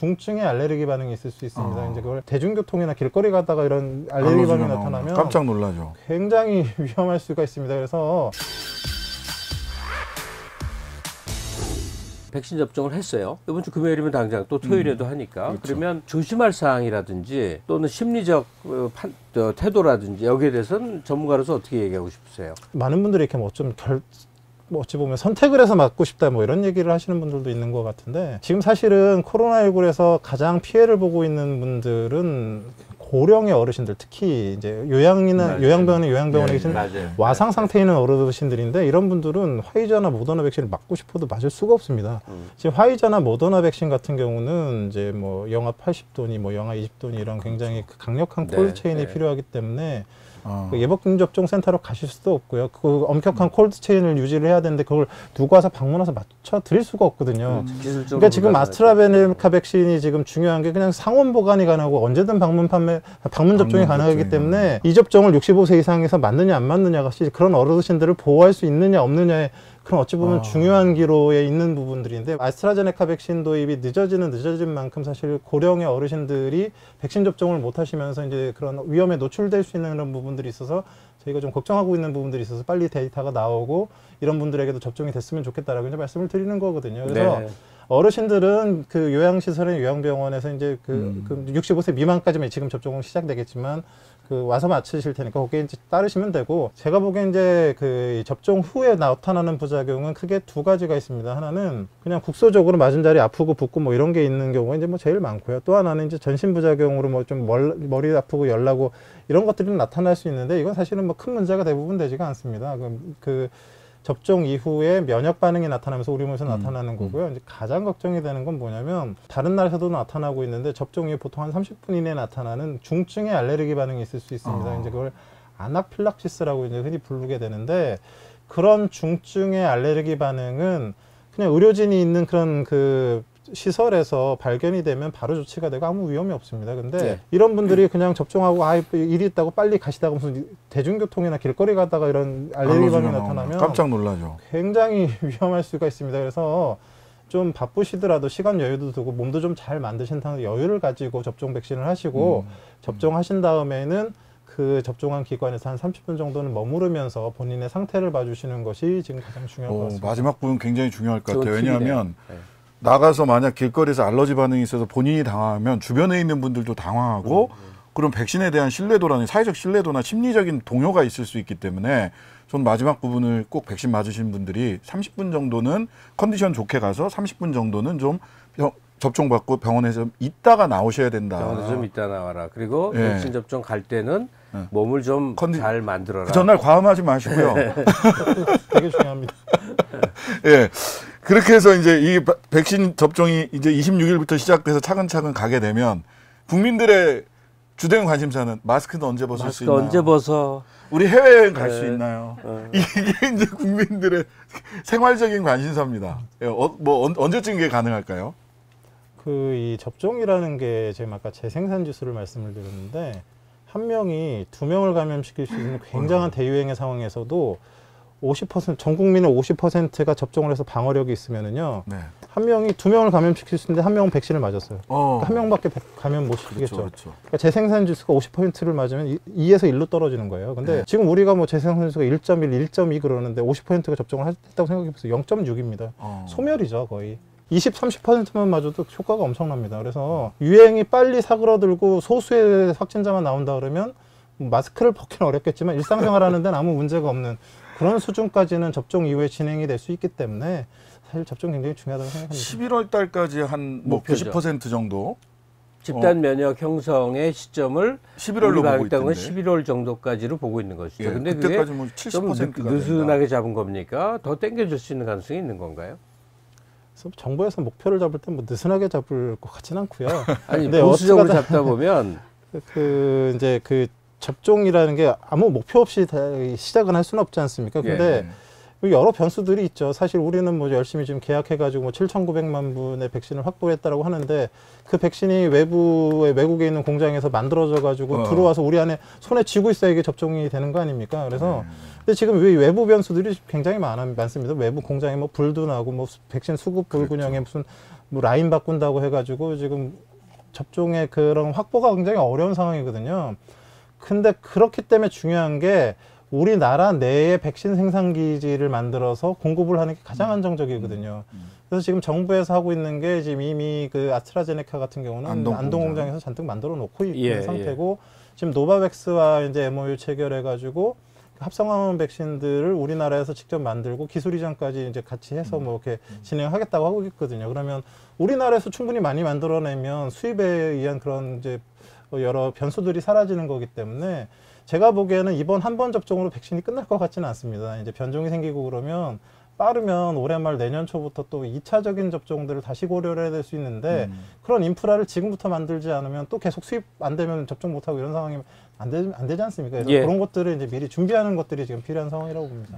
중증의 알레르기 반응이 있을 수 있습니다. 이제 그걸 대중교통이나 길거리 가다가 이런 알레르기 반응이 나타나면 깜짝 놀라죠. 굉장히 위험할 수가 있습니다. 그래서 백신 접종을 했어요. 이번 주 금요일이면 당장 또 토요일에도 하니까. 그렇죠. 그러면 조심할 사항이라든지 또는 심리적 태도라든지 여기에 대해서는 전문가로서 어떻게 얘기하고 싶으세요? 많은 분들이 이렇게 뭐 어찌 보면 선택을 해서 맞고 싶다 뭐 이런 얘기를 하시는 분들도 있는 것 같은데, 지금 사실은 코로나19에서 가장 피해를 보고 있는 분들은 고령의 어르신들, 특히 이제 요양병원에 계신 와상 상태에 있는 어르신들인데, 이런 분들은 화이자나 모더나 백신을 맞고 싶어도 맞을 수가 없습니다. 지금 화이자나 모더나 백신 같은 경우는 이제 뭐 영하 80도니 뭐 영하 20도니 이런 굉장히 강력한 콜드체인이 필요하기 때문에 그 예방접종 접종센터로 가실 수도 없고요. 그 엄격한 콜드체인을 유지를 해야 되는데 그걸 두고 와서 방문해서 맞춰 드릴 수가 없거든요. 그러니까 지금 아스트라제네카 백신이 지금 중요한 게 그냥 상온 보관이 가능하고 언제든 방문 접종이 가능하기 때문에 이 접종을 65세 이상에서 맞느냐 안 맞느냐가 그런 어르신들을 보호할 수 있느냐 없느냐에 그런 어찌 보면 중요한 기로에 있는 부분들인데, 아스트라제네카 백신 도입이 늦어진 만큼 사실 고령의 어르신들이 백신 접종을 못 하시면서 이제 그런 위험에 노출될 수 있는 그런 부분들이 있어서 저희가 좀 걱정하고 있는 부분들이 있어서 빨리 데이터가 나오고 이런 분들에게도 접종이 됐으면 좋겠다라고 이제 말씀을 드리는 거거든요. 그래서 어르신들은 그 요양시설이나 요양병원에서 이제 그 65세 미만까지만 지금 접종은 시작되겠지만 그 와서 맞추실 테니까 거기에 이제 따르시면 되고, 제가 보기엔 이제 그 접종 후에 나타나는 부작용은 크게 두 가지가 있습니다. 하나는 그냥 국소적으로 맞은 자리 아프고 붓고 뭐 이런 게 있는 경우가 이제 뭐 제일 많고요. 또 하나는 이제 전신 부작용으로 뭐 좀 머리 아프고 열나고 이런 것들이 나타날 수 있는데, 이건 사실은 뭐 큰 문제가 대부분 되지가 않습니다. 그 접종 이후에 면역 반응이 나타나면서 우리 몸에서 나타나는 거고요. 이제 가장 걱정이 되는 건 뭐냐면, 다른 나라에서도 나타나고 있는데 접종 이후 보통 한 30분 이내에 나타나는 중증의 알레르기 반응이 있을 수 있습니다. 이제 그걸 아나필락시스라고 이제 흔히 부르게 되는데, 그런 중증의 알레르기 반응은 그냥 의료진이 있는 그런 그 시설에서 발견이 되면 바로 조치가 되고 아무 위험이 없습니다. 근데 이런 분들이 그냥 접종하고 일이 있다고 빨리 가시다가 무슨 대중교통이나 길거리 가다가 이런 알레르기 반응이 나타나면 깜짝 놀라죠. 굉장히 위험할 수가 있습니다. 그래서 좀 바쁘시더라도 시간 여유도 두고 몸도 좀 잘 만드신 다음에 여유를 가지고 접종 백신을 하시고 접종하신 다음에는 그 접종한 기관에서 한 30분 정도는 머무르면서 본인의 상태를 봐주시는 것이 지금 가장 중요한 것 같습니다. 마지막 부분 굉장히 중요할 것 같아요. 왜냐하면 나가서 만약 길거리에서 알러지 반응이 있어서 본인이 당황하면 주변에 있는 분들도 당황하고 그럼 백신에 대한 신뢰도라는 사회적 신뢰도나 심리적인 동요가 있을 수 있기 때문에 전 마지막 부분을 꼭 백신 맞으신 분들이 30분 정도는 컨디션 좋게 가서 30분 정도는 좀 접종받고 병원에서 있다가 나오셔야 된다. 병원에 좀 있다 나와라. 그리고 백신 접종 갈 때는 몸을 좀 잘 만들어라. 그 전날 과음하지 마시고요. 되게 중요합니다. 예. 그렇게 해서 이제 이 백신 접종이 이제 26일부터 시작돼서 차근차근 가게 되면 국민들의 주된 관심사는 마스크는 언제 벗을 수 있나요? 언제 벗어? 우리 해외여행 갈 수 있나요? 이게 이제 국민들의 생활적인 관심사입니다. 언제쯤 이게 가능할까요? 이 접종이라는 게 지금 아까 재생산 지수를 말씀을 드렸는데, 한 명이 두 명을 감염시킬 수 있는 굉장한 대유행의 상황에서도 50% 전 국민의 50%가 접종을 해서 방어력이 있으면은요, 한 명이 두 명을 감염시킬 수 있는데 한 명은 백신을 맞았어요. 그러니까 한 명밖에 감염 못 시키겠죠. 그러니까 재생산 지수가 50%를 맞으면 2에서 1로 떨어지는 거예요. 근데 지금 우리가 뭐 재생산 지수가 1.1, 1.2 그러는데 50%가 접종을 했다고 생각해 보세요. 0.6입니다. 소멸이죠, 거의. 20, 30%만 맞아도 효과가 엄청납니다. 그래서 유행이 빨리 사그러들고 소수의 확진자만 나온다 그러면 마스크를 벗기는 어렵겠지만 일상생활 하는 데는 아무 문제가 없는 그런 수준까지는 접종 이후에 진행이 될 수 있기 때문에 사실 접종 굉장히 중요하다고 생각합니다. 11월 달까지 한 뭐 90% 정도 집단 면역 형성의 시점을 11월로 보고 있던데. 11월 정도까지로 보고 있는 것이죠. 근데 그때까지 뭐 좀 70%가 느슨하게 잡은 겁니까? 더 땡겨줄 수 있는 가능성이 있는 건가요? 그래서 정부에서 목표를 잡을 때 뭐 느슨하게 잡을 것 같지는 않고요. 아니 보수적으로 잡다 보면 이제 그 접종이라는 게 아무 목표 없이 시작은 할 수는 없지 않습니까? 근데 여러 변수들이 있죠. 사실 우리는 뭐 열심히 지금 계약해가지고 뭐 7,900만 분의 백신을 확보했다라고 하는데, 그 백신이 외국에 있는 공장에서 만들어져가지고 들어와서 우리 안에 손에 쥐고 있어야 이게 접종이 되는 거 아닙니까? 그래서 근데 지금 외부 변수들이 굉장히 많습니다. 외부 공장에 뭐 불도 나고 뭐 백신 수급 불균형에 무슨 뭐 라인 바꾼다고 해가지고 지금 접종의 그런 확보가 굉장히 어려운 상황이거든요. 근데 그렇기 때문에 중요한 게 우리나라 내에 백신 생산 기지를 만들어서 공급을 하는 게 가장 안정적이거든요. 그래서 지금 정부에서 하고 있는 게 지금 이미 그 아스트라제네카 같은 경우는 안동 공장에서 잔뜩 만들어 놓고 있는 상태고 지금 노바백스와 이제 MOU 체결해가지고 합성화원 백신들을 우리나라에서 직접 만들고 기술 이전까지 이제 같이 해서 뭐 이렇게 진행하겠다고 하고 있거든요. 그러면 우리나라에서 충분히 많이 만들어내면 수입에 의한 그런 이제 여러 변수들이 사라지는 거기 때문에 제가 보기에는 이번 한 번 접종으로 백신이 끝날 것 같지는 않습니다. 이제 변종이 생기고 그러면 빠르면 올해 말 내년 초부터 또 2차적인 접종들을 다시 고려를 해야 될 수 있는데 그런 인프라를 지금부터 만들지 않으면 또 계속 수입 안 되면 접종 못하고 이런 상황이 안 되지 않습니까? 그래서 그런 것들을 이제 미리 준비하는 것들이 지금 필요한 상황이라고 봅니다.